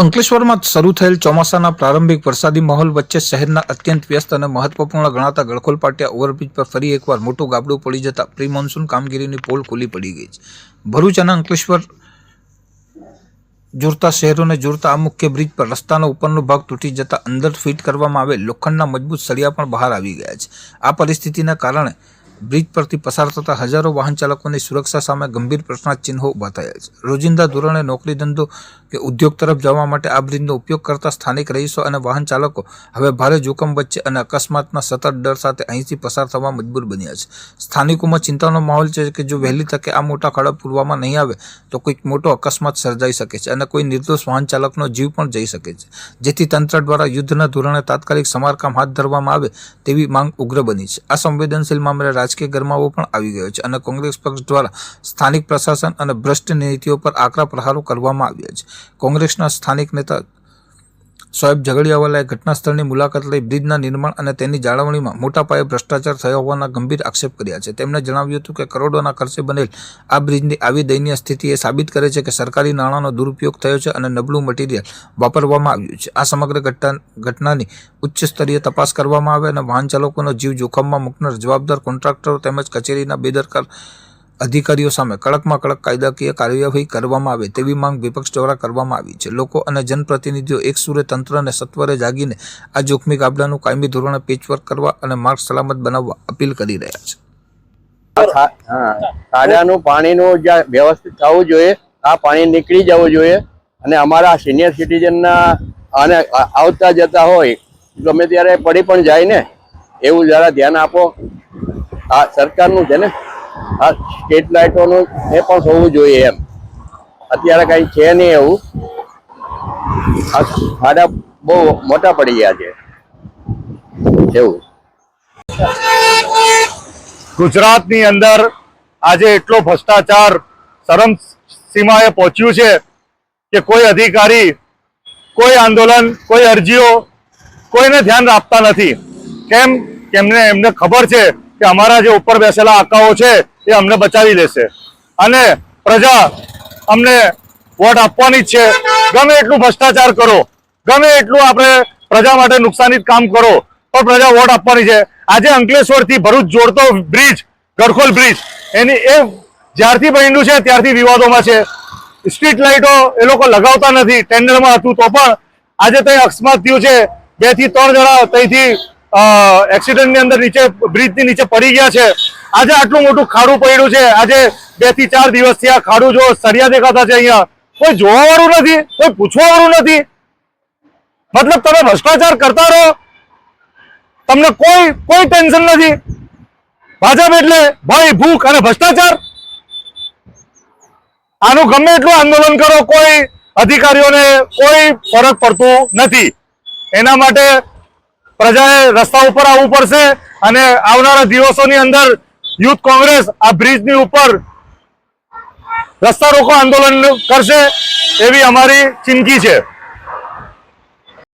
અંકલેશ્વરમાં શરૂ થયેલ ચોમાસાના પ્રારંભિક વરસાદી માહોલ વચ્ચે શહેરના અત્યંત વ્યસ્ત અને મહત્વપૂર્ણ ગણાતા ગળખોલ પાટિયા ઓવરબ્રિજ પર ફરી એકવાર મોટું ગાબડું પડી જતા પ્રી મોન્સૂન કામગીરીની પોલ ખુલ્લી પડી ગઈ છે। ભરૂચ અને અંકલેશ્વર જોડતા શહેરોને જોડતા આ મુખ્ય બ્રિજ પર રસ્તાનો ઉપરનો ભાગ તૂટી જતા અંદર ફિટ કરવામાં આવેલ લોખંડના મજબૂત સળિયા પણ બહાર આવી ગયા છે। આ પરિસ્થિતિના કારણે બ્રિજ પરથી પસાર થતા હજારો વાહન ચાલકોની સુરક્ષા સામે ગંભીર પ્રશ્નાચિહ્નો ઊભા થયા છે। રોજિંદા ધોરણે નોકરી ધંધો કે ઉદ્યોગ તરફ જવા માટે આ બ્રિજનો ઉપયોગ કરતા સ્થાનિક રહીશો અને વાહન ચાલકો હવે ભારે જોખમ વચ્ચે અને અકસ્માતના સતત ડર સાથે અહીંથી પસાર થવા મજબૂર બન્યા છે। સ્થાનિકોમાં ચિંતાનો માહોલ છે કે જો વહેલી તકે આ મોટા ખાડા પૂરવામાં નહીં આવે તો કોઈક મોટો અકસ્માત સર્જાઈ શકે છે અને કોઈ નિર્દોષ વાહન ચાલકનો જીવ પણ જઈ શકે છે, જેથી તંત્ર દ્વારા યુદ્ધના ધોરણે તાત્કાલિક સમારકામ હાથ ધરવામાં આવે તેવી માંગ ઉગ્ર બની છે। આ સંવેદનશીલ મામલે રાજકીય ગરમાવો પણ આવી ગયો છે અને કોંગ્રેસ પક્ષ દ્વારા સ્થાનિક પ્રશાસન અને ભ્રષ્ટ નીતિઓ પર આકરા પ્રહારો કરવામાં આવ્યા છે। કોંગ્રેસના સ્થાનિક નેતા સોએબ ઝઘડિયાવાલાએ ઘટના સ્થળની મુલાકાત લઈ બ્રિજના નિર્માણ અને તેની જાળવણીમાં મોટા પાયે ભ્રષ્ટાચાર થયો હોવાના ગંભીર આક્ષેપ કર્યા છે। તેમણે જણાવ્યું હતું કે કરોડોના ખર્ચે બનેલ આ બ્રિજની આવી દયનીય સ્થિતિ એ સાબિત કરે છે કે સરકારી નાણાંનો દુરુપયોગ થયો છે અને નબળું મટીરિયલ વાપરવામાં આવ્યું છે। આ સમગ્ર ઘટનાની ઉચ્ચ સ્તરીય તપાસ કરવામાં આવે અને વાહન ચાલકોનો જીવ જોખમમાં મૂકનાર જવાબદાર કોન્ટ્રાક્ટરો તેમજ કચેરીના બેદરકાર અધિકારીઓ સામે કડકમાં કડક કાયદાકીય કાર્યવાહી કરવામાં આવે તેવી માંગ વિપક્ષ દ્વારા કરવામાં આવી છે। લોકો અને જનપ્રતિનિધિઓ એક સુરે તંત્રને સત્વરે જાગીને આ જોખમી ગાબડાનું કાયમી ધોરણે પેચવર્ક કરવા અને માર્ગ સલામત બનાવવા અપીલ કરી રહ્યા છે। ખાડાનું પાણીનું જે વ્યવસ્થિત થવું જોઈએ, આ પાણી નીકળી જવું જોઈએ અને અમારા સિનિયર સિટીઝનના અને આવતા જતા હોય ગમે ત્યારે પડી પણ જાય ને એવું જરા ધ્યાન આપો। આ સરકારનું છે ને, આ સ્ટ્રીટ લાઇટોનું એ પણ હોવું જોઈએ એમ, અત્યારે કઈ છે નહીં એવું। આ ખાડા બહુ મોટા પડી ગયા છે એવું। ગુજરાતની અંદર આજે એટલો ભ્રષ્ટાચાર ચરમ સીમાએ પહોંચ્યું છે કે કોઈ અધિકારી, કોઈ આંદોલન, કોઈ અરજીઓ કોઈને ધ્યાન આપતા નથી। કેમ? એમને ખબર છે કે અમારા જે ઉપર બેસેલા આકાઓ છે એ અમને બચાવી લેશે અને પ્રજા અમને વોટ આપવાની જ છે। ગમે એટલું ભ્રષ્ટાચાર કરો, ગમે એટલું આપણે પ્રજા માટે નુકસાની કામ કરો, પણ પ્રજા વોટ આપવાની છે। આજે અંકલેશ્વરથી ભરૂચ જોડતો બ્રિજ, ગળખોલ બ્રિજ, એની એ જ્યારથી બન્યું છે ત્યારથી વિવાદોમાં છે। સ્ટ્રીટ લાઇટો એ લોકો લગાવતા નથી, ટેન્ડરમાં હતું તો પણ આજે ત્યાં અકસ્માત થયું છે। 2 થી 3 જણા ત્યાંથી એક્સિડન્ટની અંદર નીચે બ્રિજની નીચે પડી ગયા છે। આજે આટલું મોટું ખાડું પડ્યું છે, આજે 2 થી 4 દિવસથી આ ખાડું જો સળિયા દેખાતા છે, અહીંયા કોઈ જોવા વાળું નથી, કોઈ પૂછવા વાળું નથી। મતલબ તમે ભ્રષ્ટાચાર કરતા રહો, તમને કોઈ ટેન્શન નથી। ભાજપ એટલે ભય, ભૂખ અને ભ્રષ્ટાચાર। આનું ગમે એટલું આંદોલન કરો, કોઈ અધિકારીઓને કોઈ ફરક પડતું નથી। એના માટે પ્રજાએ રસ્તા ઉપર આવવું પડશે અને આવનારા દિવસોની અંદર યુથ કોંગ્રેસ આ બ્રિજની ઉપર રસ્તા રોકો આંદોલન કરશે એવી અમારી ચીમકી છે।